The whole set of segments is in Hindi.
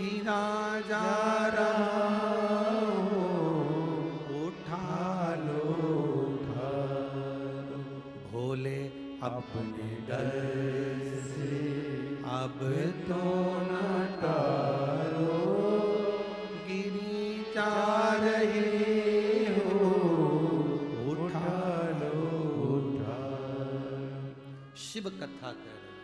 कि राजा राम उठा लो भोले अपने डर से अब तो न टालो, गिरी जा रही हो उठा लो उठा। शिव कथा कर रहे,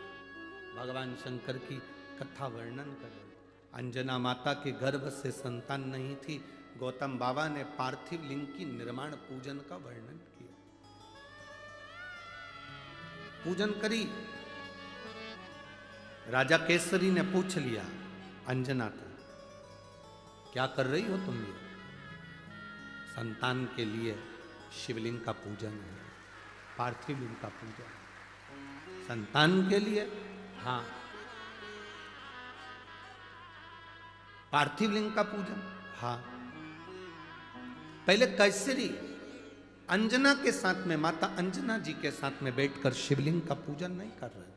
भगवान शंकर की कथा वर्णन कर रहे। अंजना माता के गर्भ से संतान नहीं थी, गौतम बाबा ने पार्थिव लिंग की निर्माण पूजन का वर्णन किया। पूजन करी, राजा केसरी ने पूछ लिया अंजना को, क्या कर रही हो तुम? ये संतान के लिए शिवलिंग का पूजन है, पार्थिव लिंग का पूजन। संतान के लिए? हाँ, पार्थिव लिंग का पूजन। हाँ, पहले कैसरी अंजना के साथ में, माता अंजना जी के साथ में बैठकर शिवलिंग का पूजन नहीं कर रहे थे।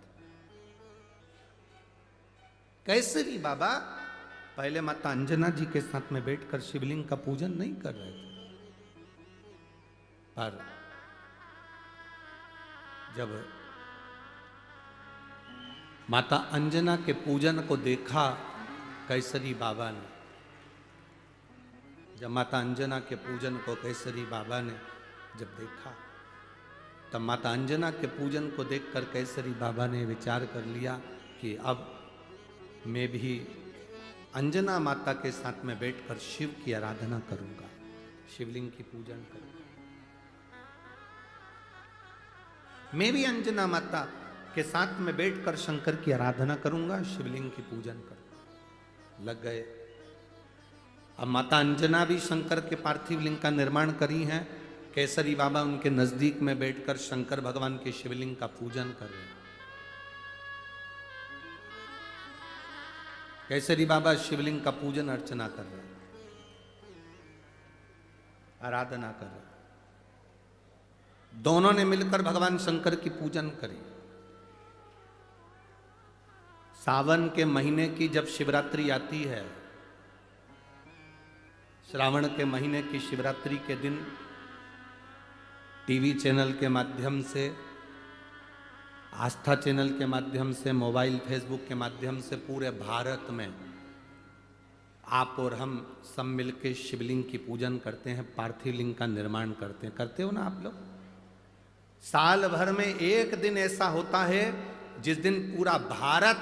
कैसरी बाबा पहले माता अंजना जी के साथ में बैठकर शिवलिंग का पूजन नहीं कर रहे थे, पर जब माता अंजना के पूजन को देखा कैसरी बाबा ने, जब माता अंजना के पूजन को कैसरी बाबा ने जब देखा, तब माता अंजना के पूजन को देखकर कैसरी बाबा ने विचार कर लिया कि अब मैं भी अंजना माता के साथ में बैठकर शिव की आराधना करूंगा, शिवलिंग की पूजन करूंगा। मैं भी अंजना माता के साथ में बैठकर शंकर की आराधना करूंगा, शिवलिंग की पूजन करूंगा। लग गए। अब माता अंजना भी शंकर के पार्थिव लिंग का निर्माण करी हैं, केसरी बाबा उनके नजदीक में बैठकर शंकर भगवान के शिवलिंग का पूजन कर रहे हैं। केसरी बाबा शिवलिंग का पूजन अर्चना कर रहे हैं, आराधना कर रहे हैं। दोनों ने मिलकर भगवान शंकर की पूजन करी। सावन के महीने की जब शिवरात्रि आती है, श्रावण के महीने की शिवरात्रि के दिन टीवी चैनल के माध्यम से, आस्था चैनल के माध्यम से, मोबाइल फेसबुक के माध्यम से पूरे भारत में आप और हम सब मिलकर शिवलिंग की पूजन करते हैं, पार्थिव लिंग का निर्माण करते हैं। करते हो ना आप लोग? साल भर में एक दिन ऐसा होता है जिस दिन पूरा भारत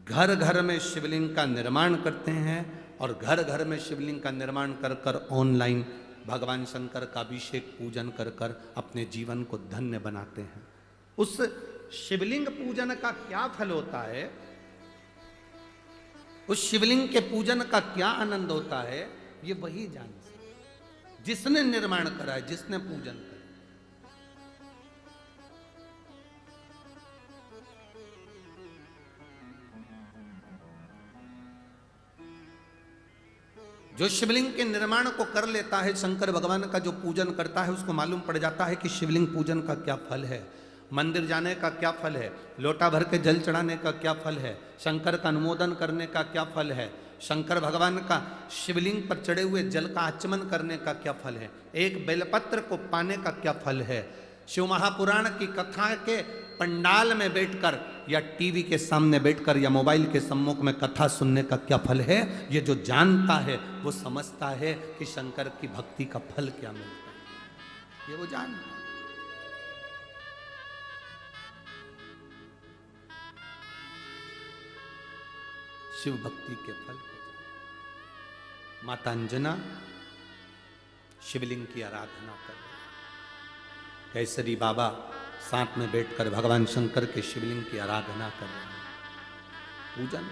घर घर में शिवलिंग का निर्माण करते हैं और घर घर में शिवलिंग का निर्माण कर कर ऑनलाइन भगवान शंकर का अभिषेक पूजन कर कर अपने जीवन को धन्य बनाते हैं। उस शिवलिंग पूजन का क्या फल होता है, उस शिवलिंग के पूजन का क्या आनंद होता है, ये वही जान सकते जिसने निर्माण करा है, जिसने पूजन करा। जो शिवलिंग के निर्माण को कर लेता है, शंकर भगवान का जो पूजन करता है, उसको मालूम पड़ जाता है कि शिवलिंग पूजन का क्या फल है, मंदिर जाने का क्या फल है, लोटा भर के जल चढ़ाने का क्या फल है, शंकर का अनुमोदन करने का क्या फल है, शंकर भगवान का शिवलिंग पर चढ़े हुए जल का आचमन करने का क्या फल है, एक बेलपत्र को पाने का क्या फल है, शिव महापुराण की कथा के पंडाल में बैठकर या टीवी के सामने बैठकर या मोबाइल के सम्मुख में कथा सुनने का क्या फल है। ये जो जानता है वो समझता है कि शंकर की भक्ति का फल क्या मिलता है, ये वो जानता है। शिव भक्ति के फल को। माता अंजना शिवलिंग की आराधना कर रहे, केसरी बाबा साथ में बैठकर भगवान शंकर के शिवलिंग की आराधना कर रहे हैं, पूजन।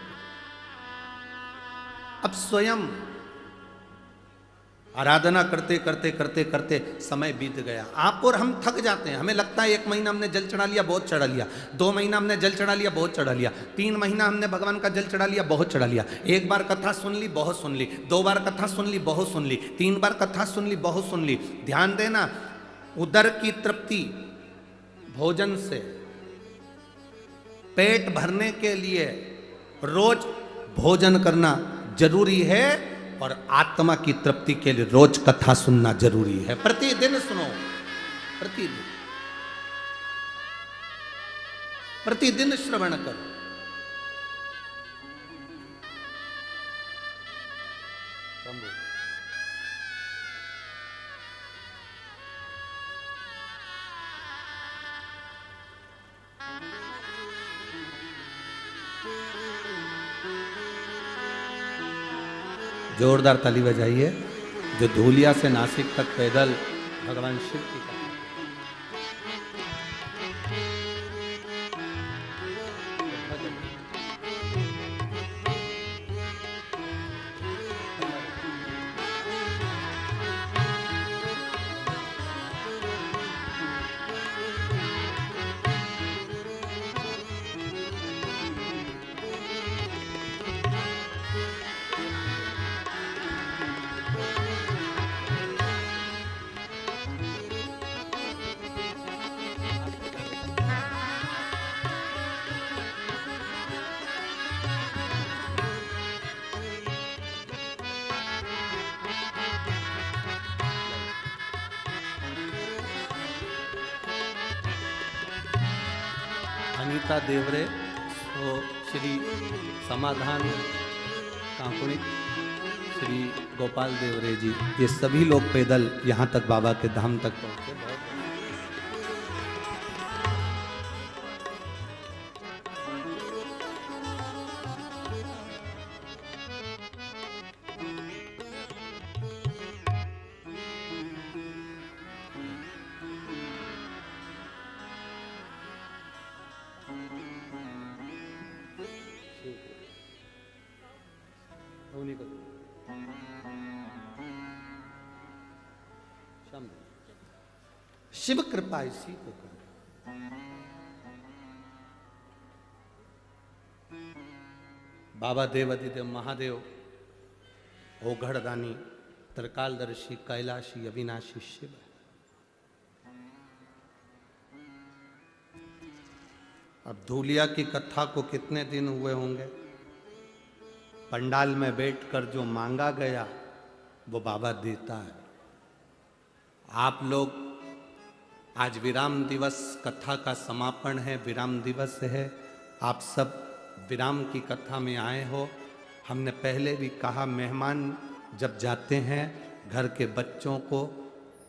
अब स्वयं आराधना करते करते करते करते समय बीत गया। आप और हम थक जाते हैं, हमें लगता है 1 महीना हमने जल चढ़ा लिया, बहुत चढ़ा लिया, 2 महीना हमने जल चढ़ा लिया, बहुत चढ़ा लिया, 3 महीना हमने भगवान का जल चढ़ा लिया, बहुत चढ़ा लिया, 1 बार कथा सुन ली, बहुत सुन ली, 2 बार कथा सुन ली, बहुत सुन ली, 3 बार कथा सुन ली, बहुत सुन ली। ध्यान देना, उदर की तृप्ति भोजन से, पेट भरने के लिए रोज भोजन करना जरूरी है और आत्मा की तृप्ति के लिए रोज कथा सुनना जरूरी है। प्रतिदिन सुनो, प्रतिदिन प्रतिदिन श्रवण करो। जोरदार ताली बजाइए जो धूलिया से नासिक तक पैदल भगवान शिव की कथा। अनीता देवरे तो श्री समाधान कांकुणी, श्री गोपाल देवरे जी, ये सभी लोग पैदल यहाँ तक बाबा के धाम तक पहुँचे। शिव कृपा इसी को कर। बाबा देवाधिदेव महादेव ओघड़दानी त्रिकालदर्शी कैलाशी अविनाशी शिव है। अब धूलिया की कथा को कितने दिन हुए होंगे, पंडाल में बैठकर जो मांगा गया वो बाबा देता है। आप लोग आज विराम दिवस, कथा का समापन है, विराम दिवस है, आप सब विराम की कथा में आए हो। हमने पहले भी कहा मेहमान जब जाते हैं घर के बच्चों को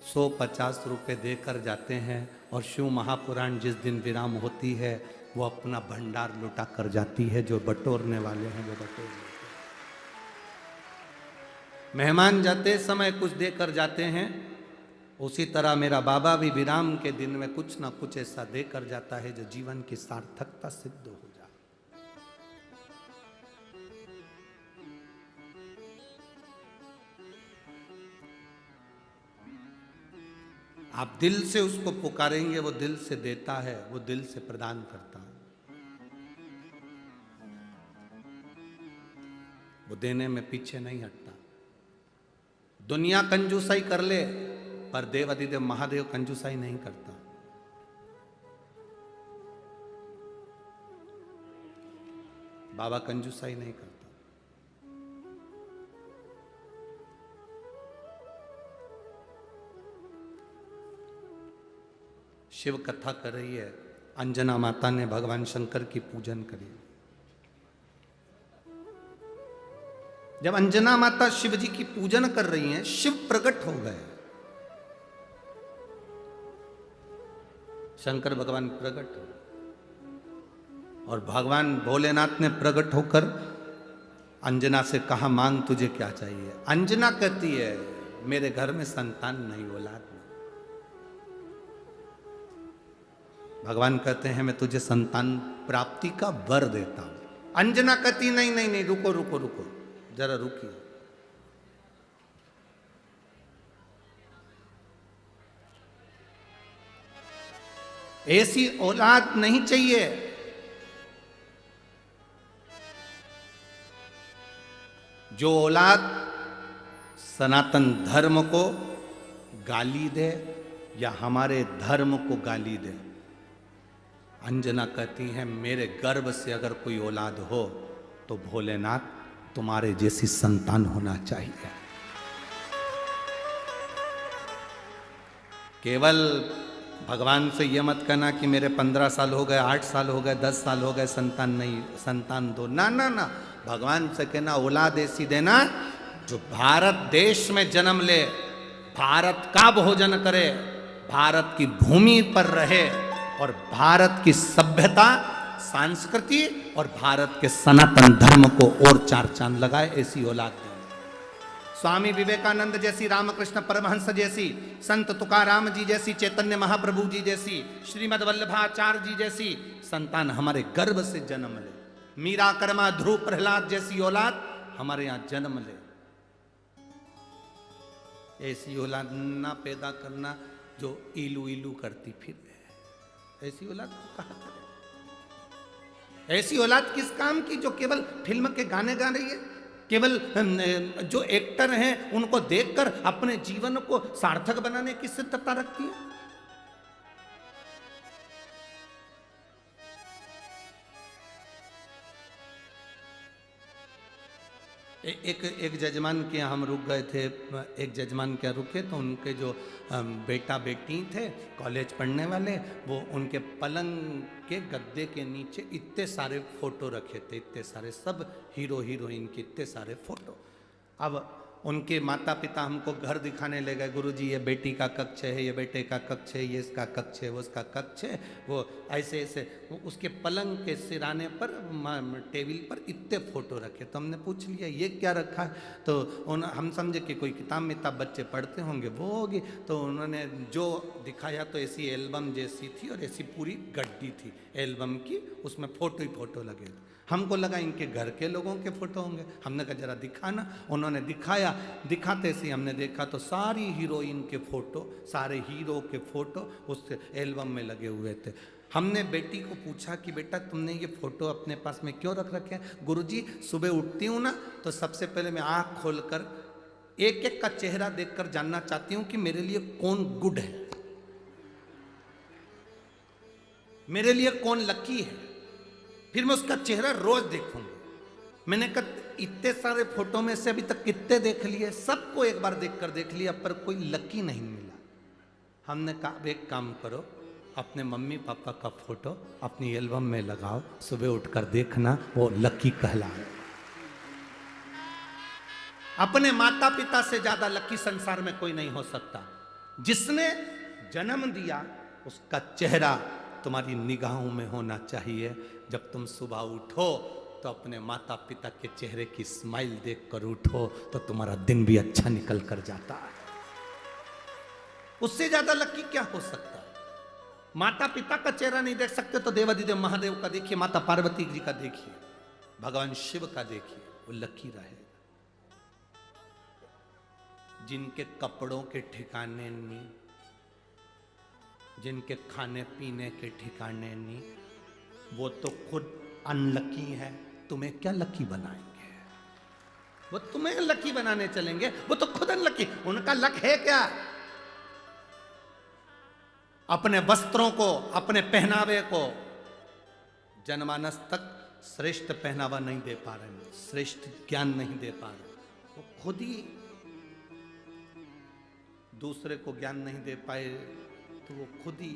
150 रुपये देकर जाते हैं और शिव महापुराण जिस दिन विराम होती है वो अपना भंडार लुटा कर जाती है। जो बटोरने वाले हैं वो बटोर लेते हैं। मेहमान जाते समय कुछ देकर जाते हैं, उसी तरह मेरा बाबा भी विराम के दिन में कुछ ना कुछ ऐसा देकर जाता है जो जीवन की सार्थकता सिद्ध हो जाए। आप दिल से उसको पुकारेंगे वो दिल से देता है, वो दिल से प्रदान करता है। वो देने में पीछे नहीं हटता। दुनिया कंजूसाई कर ले पर देवाधिदेव महादेव कंजूसाई नहीं करता। बाबा कंजूसाई नहीं करता। शिव कथा कर रही है, अंजना माता ने भगवान शंकर की पूजन करी। जब अंजना माता शिव जी की पूजन कर रही हैं, शिव प्रकट हो गए। शंकर भगवान प्रकट हो और भगवान भोलेनाथ ने प्रकट होकर अंजना से कहा मांग तुझे क्या चाहिए। अंजना कहती है मेरे घर में संतान नहीं, औलाद नहीं। भगवान कहते हैं मैं तुझे संतान प्राप्ति का वर देता हूं। अंजना कहती नहीं नहीं नहीं, रुको रुको रुको, जरा रुकिए। ऐसी औलाद नहीं चाहिए जो औलाद सनातन धर्म को गाली दे या हमारे धर्म को गाली दे। अंजना कहती है मेरे गर्भ से अगर कोई औलाद हो तो भोलेनाथ तुम्हारे जैसी संतान होना चाहिए। केवल भगवान से ये मत कहना कि मेरे 15 साल हो गए, 8 साल हो गए, 10 साल हो गए, संतान नहीं, संतान दो। ना ना ना, भगवान से कहना औलाद ऐसी देना जो भारत देश में जन्म ले, भारत का भोजन करे, भारत की भूमि पर रहे और भारत की सभ्यता, संस्कृति और भारत के सनातन धर्म को और चार चांद लगाए, ऐसी औलाद देना। स्वामी विवेकानंद जैसी, रामकृष्ण परमहंस जैसी, संत तुकाराम जी जैसी, चैतन्य महाप्रभु जी जैसी, श्रीमद वल्लभाचार्य जी जैसी संतान हमारे गर्भ से जन्म ले। मीरा, कर्मा, ध्रुव, प्रहलाद जैसी औलाद हमारे यहां जन्म ले। ऐसी औलाद ना पैदा करना जो इलू इलू करती फिर, ऐसी औलाद को कहा करे? ऐसी औलाद किस काम की जो केवल फिल्म के गाने गा रही है, केवल जो एक्टर हैं उनको देखकर अपने जीवन को सार्थक बनाने की सिद्धता रखती है। एक जजमान के यहाँ हम रुक गए थे, एक जजमान के यहाँ रुके तो उनके जो बेटा बेटी थे कॉलेज पढ़ने वाले, वो उनके पलंग के गद्दे के नीचे इतने सारे फोटो रखे थे, इतने सारे, सब हीरो हीरोइन के इतने सारे फोटो। अब उनके माता पिता हमको घर दिखाने ले गए, गुरुजी ये बेटी का कक्ष है, ये बेटे का कक्ष है, ये इसका कक्ष है, वो उसका कक्ष है, वो ऐसे ऐसे। वो उसके पलंग के सिराने पर, टेबल पर इतने फोटो रखे। तो हमने पूछ लिया ये क्या रखा है, तो हम समझे कि कोई किताब मिताब बच्चे पढ़ते होंगे वो होगी। तो उन्होंने जो दिखाया तो ऐसी एल्बम जैसी थी और ऐसी पूरी गड्डी थी एल्बम की, उसमें फोटो ही फोटो लगे थे। हमको लगा इनके घर के लोगों के फोटो होंगे, हमने कहा जरा दिखाना। उन्होंने दिखाया, दिखाते से हमने देखा तो सारी हीरोइन के फोटो, सारे हीरो के फोटो उस एल्बम में लगे हुए थे। हमने बेटी को पूछा कि बेटा तुमने ये फोटो अपने पास में क्यों रख रखे हैं? गुरुजी सुबह उठती हूँ ना तो सबसे पहले मैं आँख खोलकर एक एक का चेहरा देखकर जानना चाहती हूँ कि मेरे लिए कौन गुड है, मेरे लिए कौन लकी है, फिर मैं उसका चेहरा रोज देखूंगा। मैंने कहा इतने सारे फोटो में से अभी तक कितने देख लिए, सबको एक बार देखकर देख लिया पर कोई लकी नहीं मिला। हमने कहा एक काम करो, अपने मम्मी पापा का फोटो अपनी एल्बम में लगाओ, सुबह उठकर देखना वो लकी कहलाए। अपने माता पिता से ज्यादा लकी संसार में कोई नहीं हो सकता। जिसने जन्म दिया उसका चेहरा तुम्हारी निगाहों में होना चाहिए। जब तुम सुबह उठो तो अपने माता पिता के चेहरे की स्माइल देखकर उठो तो तुम्हारा दिन भी अच्छा निकल कर जाता है। उससे ज्यादा लकी क्या हो सकता है? माता पिता का चेहरा नहीं देख सकते तो देवाधिदेव महादेव का देखिए, माता पार्वती जी का देखिए, भगवान शिव का देखिए, वो लकी रहेगा। जिनके कपड़ों के ठिकाने नहीं, जिनके खाने पीने के ठिकाने नहीं, वो तो खुद अनलकी है। तुम्हें क्या लकी बनाएंगे? वो तुम्हें लकी बनाने चलेंगे, वो तो खुद अनलकी। उनका लक है क्या? अपने वस्त्रों को, अपने पहनावे को जनमानस तक श्रेष्ठ पहनावा नहीं दे पा रहे, श्रेष्ठ ज्ञान नहीं दे पा रहे। वो खुद ही दूसरे को ज्ञान नहीं दे पाए तो वो खुद ही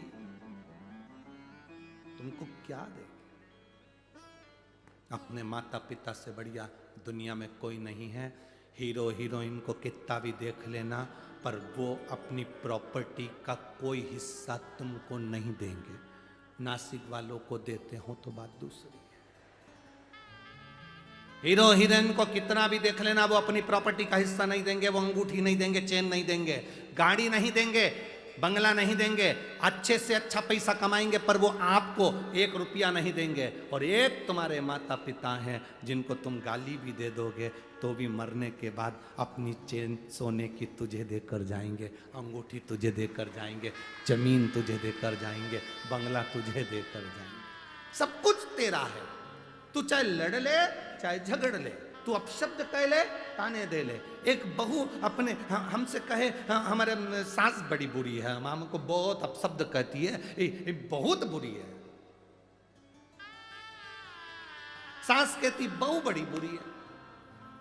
तुमको क्या देंगे? अपने माता पिता से बढ़िया दुनिया में कोई नहीं है। हीरो हीरोइन को कितना भी देख लेना पर वो अपनी प्रॉपर्टी का कोई हिस्सा तुमको नहीं देंगे। नासिक वालों को देते हो तो बात दूसरी है। हीरो हीरोइन को कितना भी देख लेना, वो अपनी प्रॉपर्टी का हिस्सा नहीं देंगे, वो अंगूठी नहीं देंगे, चेन नहीं देंगे, गाड़ी नहीं देंगे, बंगला नहीं देंगे, अच्छे से अच्छा पैसा कमाएंगे पर वो आपको 1 रुपया नहीं देंगे। और एक तुम्हारे माता पिता हैं जिनको तुम गाली भी दे दोगे तो भी मरने के बाद अपनी चेन सोने की तुझे देकर जाएंगे, अंगूठी तुझे देकर जाएंगे, जमीन तुझे देकर जाएंगे, बंगला तुझे देकर जाएंगे, सब कुछ तेरा है। तू चाहे लड़ ले चाहे झगड़ ले, तू अपशब्द कह ले ताने दे ले। एक बहू अपने हमसे कहे हमारे सास बड़ी बुरी है, हम हमको बहुत अपशब्द कहती है, ये बहुत बुरी है। सास कहती बहू बड़ी बुरी है।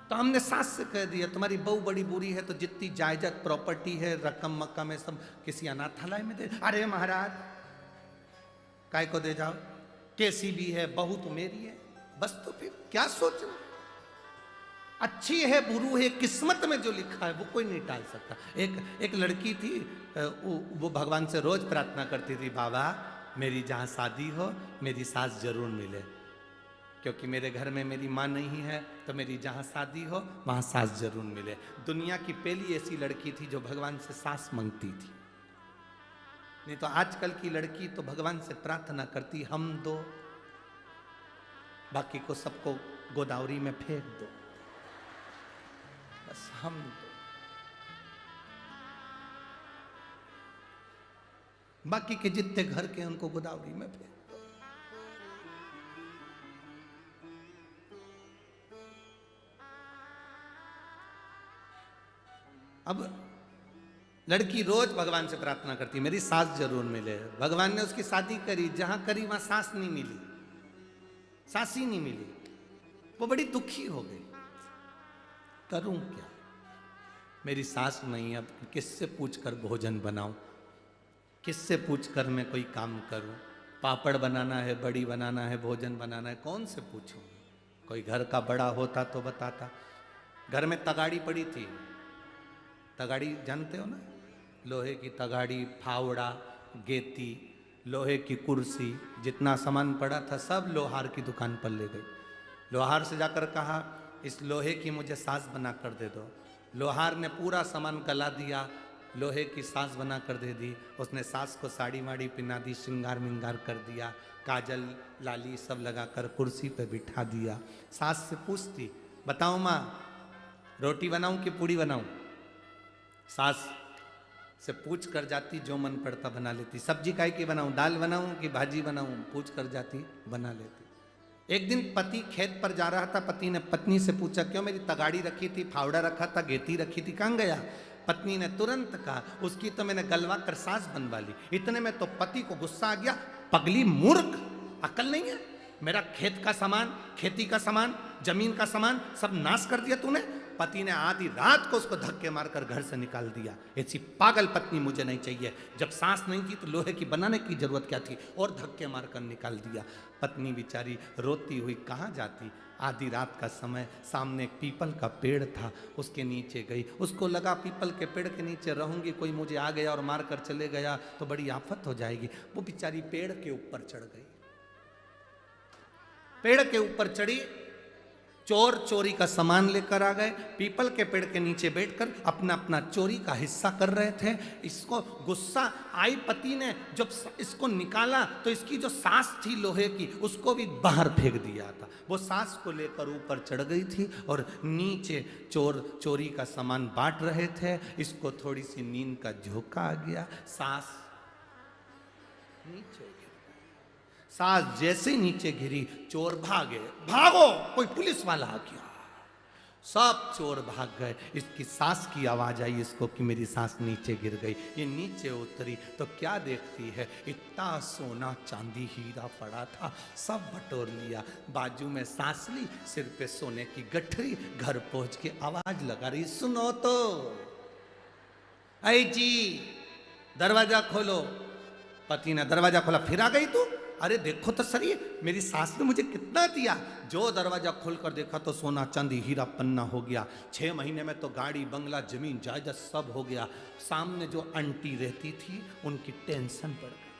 तो हमने सास से कह दिया तुम्हारी बहू बड़ी बुरी है, तो जितनी जायदाद प्रॉपर्टी है रकम मक्का में सब किसी अनाथालय में दे। अरे महाराज काय को दे जाओ, कैसी भी है बहू तो मेरी है बस, तो फिर क्या सोचो, अच्छी है बुरू है किस्मत में जो लिखा है वो कोई नहीं टाल सकता। एक लड़की थी, वो भगवान से रोज प्रार्थना करती थी, बाबा मेरी जहाँ शादी हो मेरी सास जरूर मिले, क्योंकि मेरे घर में मेरी माँ नहीं है, तो मेरी जहाँ शादी हो वहाँ सास जरूर मिले। दुनिया की पहली ऐसी लड़की थी जो भगवान से सास मांगती थी। नहीं तो आजकल की लड़की तो भगवान से प्रार्थना करती, हम दो, बाकी को सबको गोदावरी में फेंक दो, बस हम दो, बाकी के जितने घर के उनको गोदावरी में फेंक दो। अब लड़की रोज भगवान से प्रार्थना करती मेरी सास जरूर मिले। भगवान ने उसकी शादी करी, जहां करी वहां सास नहीं मिली, सास ही नहीं मिली। वो बड़ी दुखी हो गई, करूं क्या, मेरी सास नहीं, अब किससे पूछकर भोजन बनाऊं, किससे पूछकर मैं कोई काम करूं, पापड़ बनाना है, बड़ी बनाना है, भोजन बनाना है, कौन से पूछूं। कोई घर का बड़ा होता तो बताता। घर में तगाड़ी पड़ी थी, तगाड़ी जानते हो ना, लोहे की तगाड़ी, फावड़ा, गेती, लोहे की कुर्सी, जितना सामान पड़ा था सब लोहार की दुकान पर ले गई। लोहार से जाकर कहा इस लोहे की मुझे सास बना कर दे दो। लोहार ने पूरा सामान गला दिया, लोहे की सास बना कर दे दी। उसने सास को साड़ी वाड़ी पहना दी, श्रृंगार मिंगार कर दिया, काजल लाली सब लगाकर कुर्सी पे बिठा दिया। सास से पूछती बताओ माँ रोटी बनाऊं कि पूड़ी बनाऊं। सास से पूछ कर जाती, जो मन पड़ता बना लेती। सब्जी काय की बनाऊं, दाल बनाऊं कि भाजी बनाऊं, पूछ कर जाती बना लेती। एक दिन पति खेत पर जा रहा था, पति ने पत्नी से पूछा क्यों, मेरी तगाड़ी रखी थी, फावड़ा रखा था, गेती रखी थी, कहाँ गया। पत्नी ने तुरंत कहा उसकी तो मैंने गलवा कर सास बनवा ली। इतने में तो पति को गुस्सा आ गया, पगली मूर्ख, अकल नहीं है, मेरा खेत का सामान, खेती का सामान, जमीन का सामान सब नाश कर दिया तूने। पति ने आधी रात को उसको धक्के मारकर घर से निकाल दिया। ऐसी पागल पत्नी मुझे नहीं चाहिए। जब सांस नहीं थी तो लोहे की बनाने की जरूरत क्या थी, और धक्के मारकर निकाल दिया। पत्नी बेचारी रोती हुई कहाँ जाती। आधी रात का समय, सामने एक पीपल का पेड़ था, उसके नीचे गई। उसको लगा पीपल के पेड़ के नीचे रहूंगी, कोई मुझे आ गया और मार कर चले गया तो बड़ी आफत हो जाएगी। वो बेचारी पेड़ के ऊपर चढ़ गई। पेड़ के ऊपर चढ़ी, चोर चोरी का सामान लेकर आ गए, पीपल के पेड़ के नीचे बैठकर अपना अपना चोरी का हिस्सा कर रहे थे। इसको गुस्सा आई, पति ने जब इसको निकाला तो इसकी जो सास थी लोहे की उसको भी बाहर फेंक दिया था। वो सास को लेकर ऊपर चढ़ गई थी और नीचे चोर चोरी का सामान बांट रहे थे। इसको थोड़ी सी नींद का झोंका आ गया, सास नीचे, सास जैसे नीचे गिरी चोर भागे, भागो कोई पुलिस वाला आ गया, सब चोर भाग गए। इसकी सास की आवाज आई इसको कि मेरी सास नीचे गिर गई। ये नीचे उतरी तो क्या देखती है, इतना सोना चांदी हीरा पड़ा था, सब बटोर लिया, बाजू में सास ली, सिर पे सोने की गठरी। घर पहुंच के आवाज लगा रही, सुनो तो ऐ जी दरवाजा खोलो। पति ने दरवाजा खोला, फिर आ गई तू, अरे देखो तो सही, मेरी सास ने मुझे कितना दिया। जो दरवाजा खोलकर देखा तो सोना चांदी हीरा पन्ना हो गया। 6 महीने में तो गाड़ी बंगला जमीन जायदाद सब हो गया। सामने जो आंटी रहती थी उनकी टेंशन बढ़ गई,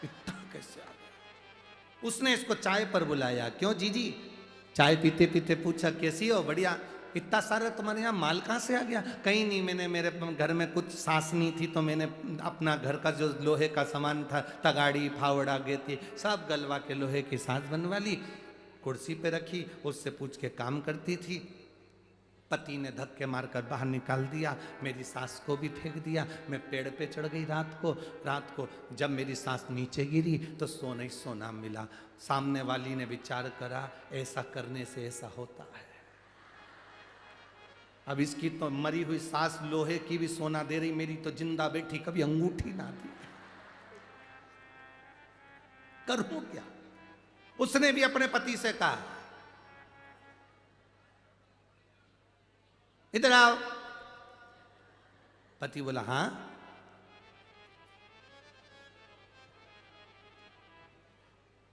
इतना कैसे आ गया। उसने इसको चाय पर बुलाया, क्यों जीजी, चाय पीते पीते पूछा कैसी हो, बढ़िया, इतना सारा तुम्हारे यहाँ माल कहाँ से आ गया। कहीं नहीं, मैंने मेरे घर में कुछ सास नहीं थी तो मैंने अपना घर का जो लोहे का सामान था, तगाड़ी फावड़ा गेती, सब गलवा के लोहे की सास बनवा ली, कुर्सी पे रखी, उससे पूछ के काम करती थी। पति ने धक्के मारकर बाहर निकाल दिया, मेरी सास को भी फेंक दिया। मैं पेड़ पे चढ़ गई रात को जब मेरी सास नीचे गिरी तो सोना ही सोना मिला। सामने वाली ने विचार करा, ऐसा करने से ऐसा होता है। अब इसकी तो मरी हुई सास लोहे की भी सोना दे रही, मेरी तो जिंदा बैठी कभी अंगूठी ना दी, करूं क्या। उसने भी अपने पति से कहा, इधर आओ। पति बोला हाँ।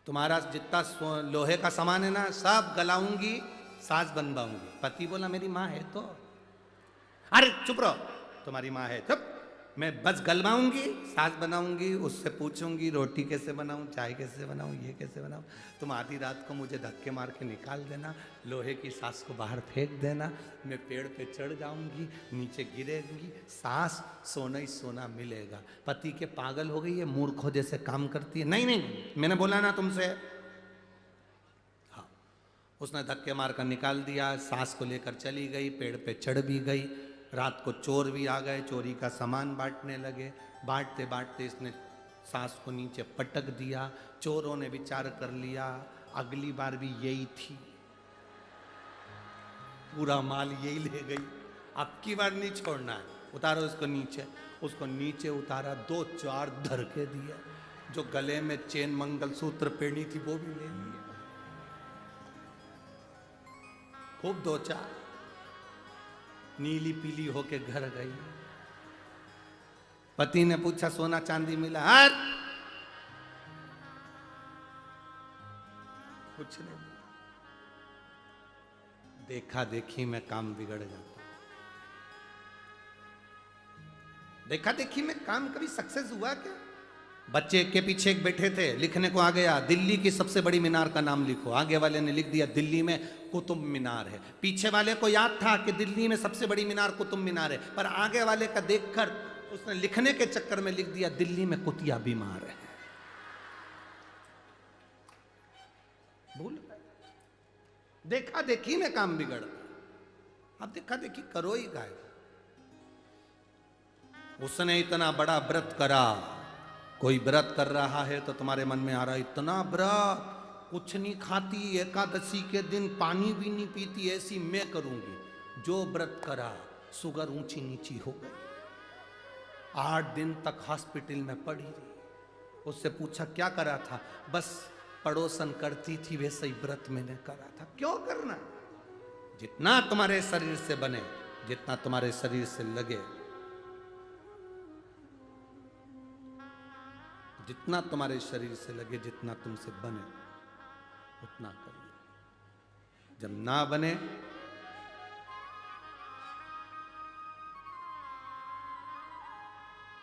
तुम्हारा जितना लोहे का सामान है ना सब गलाऊंगी, सास बनवाऊंगी। पति बोला मेरी माँ है तो। अरे चुप रहो, तुम्हारी माँ है चुप। मैं बस गलवाऊंगी, सास बनाऊंगी, उससे पूछूंगी रोटी कैसे बनाऊं, चाय कैसे बनाऊं, ये कैसे बनाऊं। तुम आधी रात को मुझे धक्के मार के निकाल देना, लोहे की सास को बाहर फेंक देना, मैं पेड़ पे चढ़ जाऊंगी, नीचे गिरेंगी, सास सोना ही सोना मिलेगा। पति के पागल हो गई है, मूर्खों जैसे काम करती है। नहीं नहीं, मैंने बोला ना तुमसे। हाँ, उसने धक्के मार कर निकाल दिया, सास को लेकर चली गई, पेड़ पे चढ़ भी गई। रात को चोर भी आ गए, चोरी का सामान बांटने लगे। बांटते बांटते इसने सास को नीचे पटक दिया। चोरों ने विचार कर लिया अगली बार भी यही थी, पूरा माल यही ले गई, अब की बार नहीं छोड़ना है, उतारो इसको नीचे। उसको नीचे उतारा, 2-4 धरके दिए। जो गले में चेन मंगलसूत्र पहनी थी वो भी ले लिए, खूब 2-4। नीली पीली होके घर गई। पति ने पूछा सोना चांदी मिला? हर कुछ नहीं। देखा देखी में काम बिगड़ जाता। देखा देखी में काम कभी सक्सेस हुआ क्या? बच्चे एक के पीछे एक बैठे थे, लिखने को आ गया दिल्ली की सबसे बड़ी मीनार का नाम लिखो। आगे वाले ने लिख दिया दिल्ली में कुतुब मीनार है। पीछे वाले को याद था कि दिल्ली में सबसे बड़ी मीनार कुतुब मीनार है, पर आगे वाले का देखकर उसने लिखने के चक्कर में लिख दिया दिल्ली में कुतिया बीमार है। भूल देखा देखी में काम बिगड़। अब देखा देखी करो ही गाय। उसने इतना बड़ा व्रत करा। कोई व्रत कर रहा है तो तुम्हारे मन में आ रहा है इतना व्रत, कुछ नहीं खाती, एकादशी के दिन पानी भी नहीं पीती, ऐसी मैं करूंगी। जो व्रत करा शुगर ऊंची नीची हो गई, 8 दिन तक हॉस्पिटल में पड़ी रही। उससे पूछा क्या करा था? बस पड़ोसन करती थी वैसे ही व्रत मैंने करा था। क्यों करना? जितना तुम्हारे शरीर से बने, जितना तुम्हारे शरीर से लगे, जितना तुम्हारे शरीर से लगे, जितना तुमसे बने उतना करिए। जब ना बने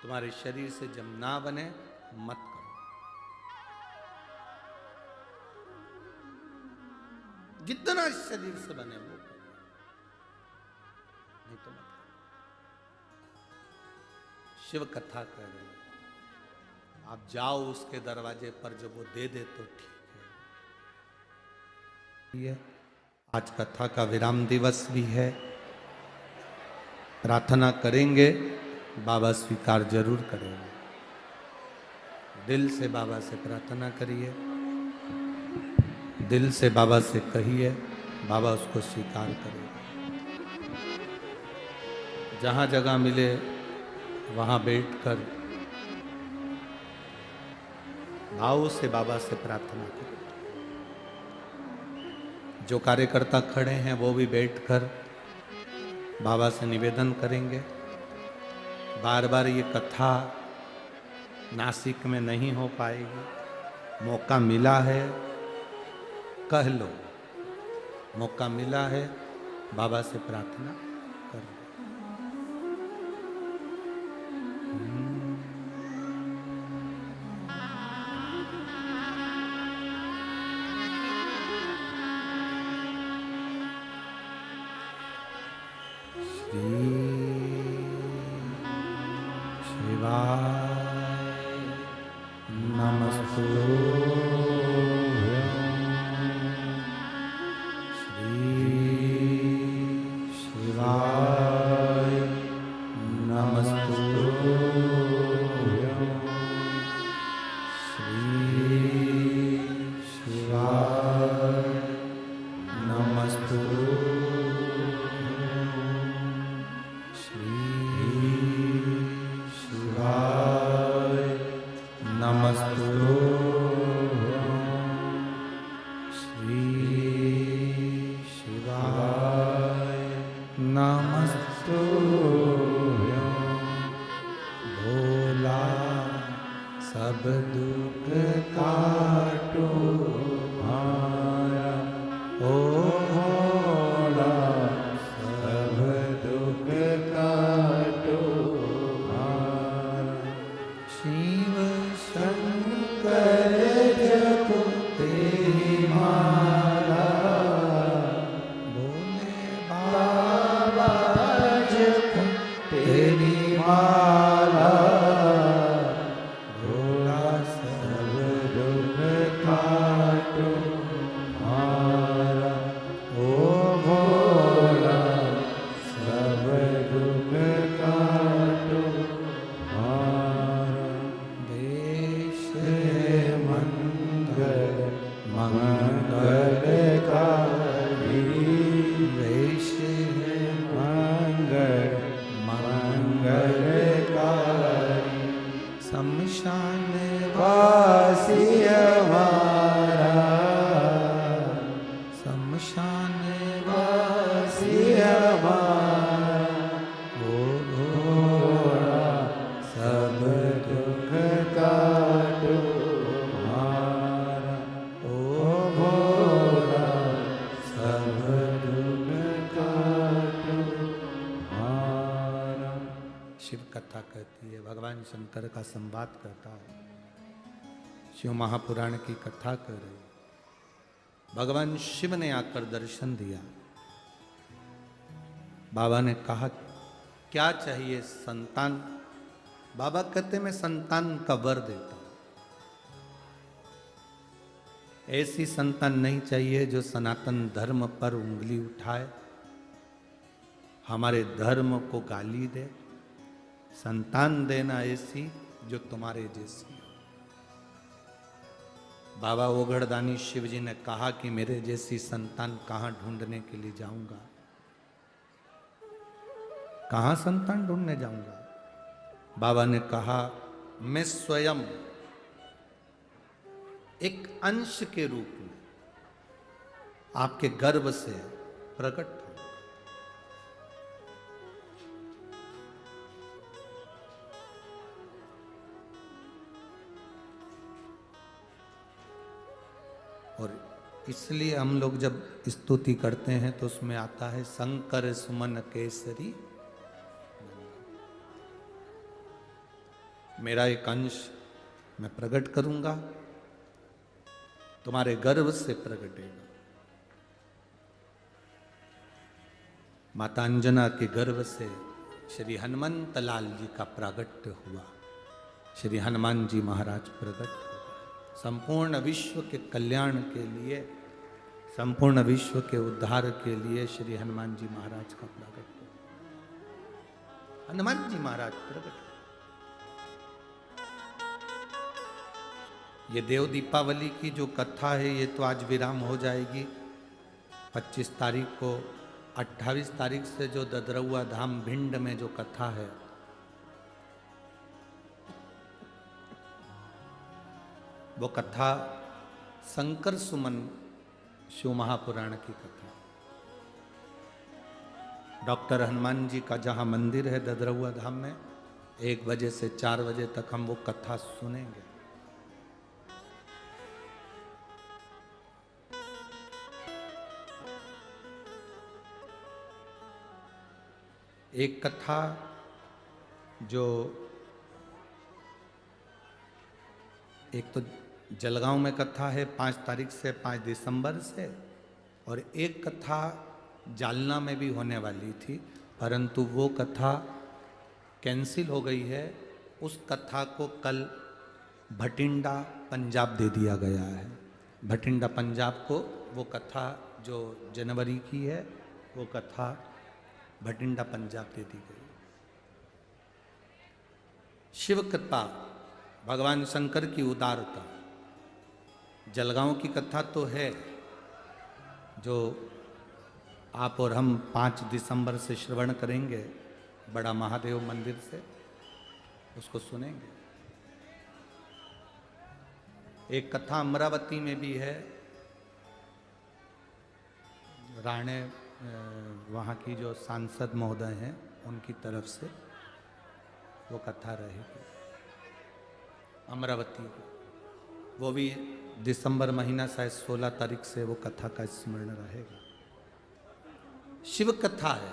तुम्हारे शरीर से, जब ना बने मत करो। जितना शरीर से बने वो करो, नहीं तो मत करो। शिव कथा कर रहे हैं, आप जाओ उसके दरवाजे पर, जब वो दे दे तो ठीक है। आज कथा का विराम दिवस भी है। प्रार्थना करेंगे, बाबा स्वीकार जरूर करेंगे। दिल से बाबा से प्रार्थना करिए, दिल से बाबा से कहिए, बाबा उसको स्वीकार करेंगे। जहाँ जगह मिले वहाँ बैठकर भाव से बाबा से प्रार्थना करें। जो कार्यकर्ता खड़े हैं वो भी बैठकर बाबा से निवेदन करेंगे। बार बार ये कथा नासिक में नहीं हो पाएगी, मौका मिला है, कह लो, मौका मिला है, बाबा से प्रार्थना करो। शिवाय शिव कथा कहती है, भगवान शंकर का संवाद कहता है, शिव महापुराण की कथा कर रही। भगवान शिव ने आकर दर्शन दिया। बाबा ने कहा क्या चाहिए? संतान। बाबा कहते मैं संतान का वर देता हूं। ऐसी संतान नहीं चाहिए जो सनातन धर्म पर उंगली उठाए, हमारे धर्म को गाली दे। संतान देना ऐसी जो तुम्हारे जैसी हो। बाबा ओघड़दानी शिव जी ने कहा कि मेरे जैसी संतान कहां ढूंढने के लिए जाऊंगा, कहां संतान ढूंढने जाऊंगा? बाबा ने कहा मैं स्वयं एक अंश के रूप में आपके गर्भ से प्रकट हूं। और इसलिए हम लोग जब स्तुति करते हैं तो उसमें आता है शंकर सुमन केसरी। मेरा एक अंश मैं प्रकट करूंगा, तुम्हारे गर्भ से प्रकटेगा। माता अंजना के गर्भ से श्री हनुमंत लाल जी का प्रागट्य हुआ। श्री हनुमान जी महाराज प्रकट हुए। संपूर्ण विश्व के कल्याण के लिए, संपूर्ण विश्व के उद्धार के लिए श्री हनुमान जी महाराज का प्रागट्य हुआ। हनुमान जी महाराज प्रकट हुए। ये देव दीपावली की जो कथा है ये तो आज विराम हो जाएगी। 25 तारीख को, 28 तारीख से जो ददरौआ धाम भिंड में जो कथा है, वो कथा शंकर सुमन शिव महापुराण की कथा। डॉक्टर हनुमान जी का जहां मंदिर है ददरौआ धाम में, 1 बजे से 4 बजे तक हम वो कथा सुनेंगे। एक कथा जो एक तो जलगांव में कथा है 5 तारीख से 5 दिसंबर से, और एक कथा जालना में भी होने वाली थी, परंतु वो कथा कैंसिल हो गई है। उस कथा को कल भटिंडा पंजाब दे दिया गया है। भटिंडा पंजाब को वो कथा जो जनवरी की है वो कथा भटिंडा पंजाब दे दी गई। शिव कृपा, भगवान शंकर की उदारता। जलगांव की कथा तो है जो आप और हम 5 दिसंबर से श्रवण करेंगे, बड़ा महादेव मंदिर से उसको सुनेंगे। एक कथा अमरावती में भी है, राणे वहाँ की जो सांसद महोदय हैं उनकी तरफ से वो कथा रहेगी अमरावती की। वो भी दिसंबर महीना शायद 16 तारीख से वो कथा का स्मरण रहेगा। शिव कथा है,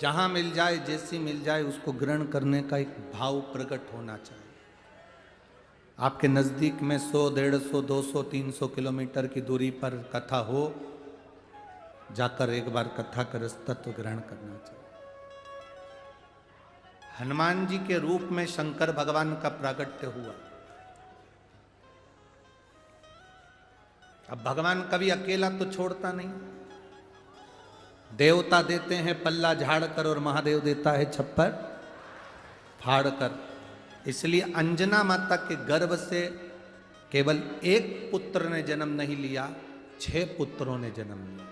जहां मिल जाए, जैसी मिल जाए उसको ग्रहण करने का एक भाव प्रकट होना चाहिए। आपके नज़दीक में 100, 150, 200, 300 किलोमीटर की दूरी पर कथा हो, जाकर एक बार कथा का तत्व ग्रहण करना चाहिए। हनुमान जी के रूप में शंकर भगवान का प्रागट्य हुआ। अब भगवान कभी अकेला तो छोड़ता नहीं। देवता देते हैं पल्ला झाड़ कर और महादेव देता है छप्पर फाड़ कर। इसलिए अंजना माता के गर्भ से केवल एक पुत्र ने जन्म नहीं लिया, 6 पुत्रों ने जन्म लिया।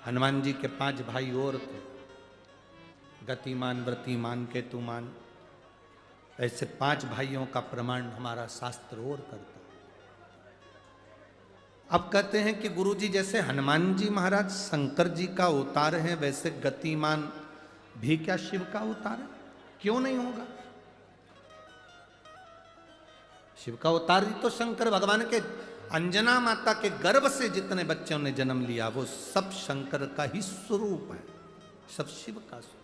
हनुमान जी के 5 भाई और थे, गतिमान, व्रतिमान, केतुमान। ऐसे 5 भाइयों का प्रमाण हमारा शास्त्र और करता है। अब कहते हैं कि गुरु जी जैसे हनुमान जी महाराज शंकर जी का अवतार है, वैसे गतिमान भी क्या शिव का अवतार है? क्यों नहीं होगा? शिव का अवतार ही तो शंकर भगवान के अंजना माता के गर्भ से जितने बच्चों ने जन्म लिया वो सब शंकर का ही स्वरूप है, सब शिव का स्वरूप।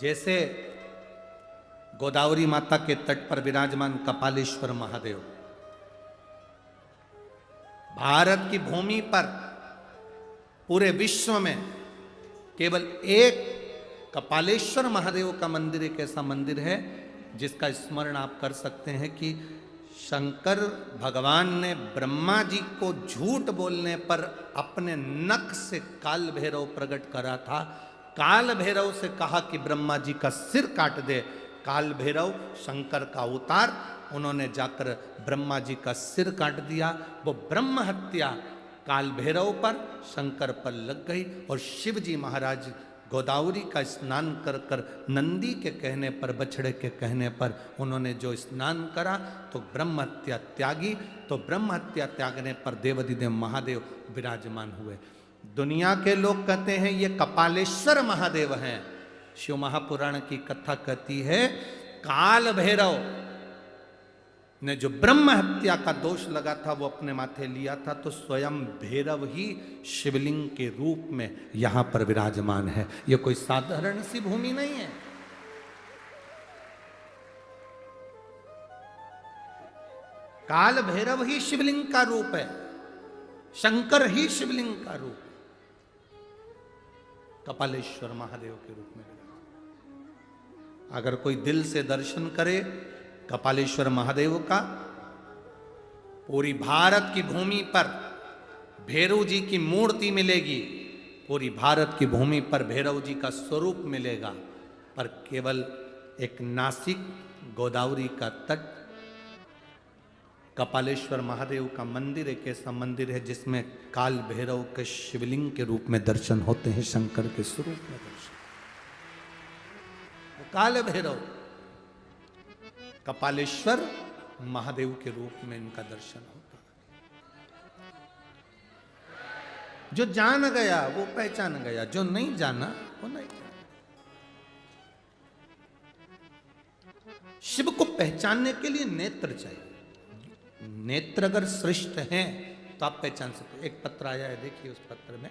जैसे गोदावरी माता के तट पर विराजमान कपालेश्वर महादेव, भारत की भूमि पर पूरे विश्व में केवल एक कपालेश्वर महादेव का मंदिर एक ऐसा मंदिर है जिसका स्मरण आप कर सकते हैं कि शंकर भगवान ने ब्रह्मा जी को झूठ बोलने पर अपने नख से काल भैरव प्रकट करा था। काल भैरव से कहा कि ब्रह्मा जी का सिर काट दे। काल भैरव शंकर का अवतार, उन्होंने जाकर ब्रह्मा जी का सिर काट दिया। वो ब्रह्म हत्या काल भैरव पर, शंकर पर लग गई और शिव जी महाराज गोदावरी का स्नान कर कर नंदी के कहने पर, बछड़े के कहने पर उन्होंने जो स्नान करा तो ब्रह्म हत्या त्यागी। तो ब्रह्म हत्या त्यागने पर देवाधिदेव महादेव विराजमान हुए। दुनिया के लोग कहते हैं ये कपालेश्वर महादेव हैं। शिव महापुराण की कथा कहती है काल भैरव ने जो ब्रह्म हत्या का दोष लगा था वो अपने माथे लिया था, तो स्वयं भैरव ही शिवलिंग के रूप में यहां पर विराजमान है। ये कोई साधारण सी भूमि नहीं है। काल भैरव ही शिवलिंग का रूप है, शंकर ही शिवलिंग का रूप, कपालेश्वर महादेव के रूप में। अगर कोई दिल से दर्शन करे कपालेश्वर महादेव का, पूरी भारत की भूमि पर भैरव जी की मूर्ति मिलेगी, पूरी भारत की भूमि पर भैरव जी का स्वरूप मिलेगा। पर केवल एक नासिक गोदावरी का तट कपालेश्वर महादेव का मंदिर एक ऐसा मंदिर है जिसमें काल भैरव के शिवलिंग के रूप में दर्शन होते हैं, शंकर के स्वरूप में दर्शन। काल भैरव कपालेश्वर महादेव के रूप में इनका दर्शन होता है। जो जान गया वो पहचान गया, जो नहीं जाना वो नहीं जाना। शिव को पहचानने के लिए नेत्र चाहिए। नेत्र अगर श्रेष्ठ हैं तो आप पहचान सकते। एक पत्र आया है, देखिए उस पत्र में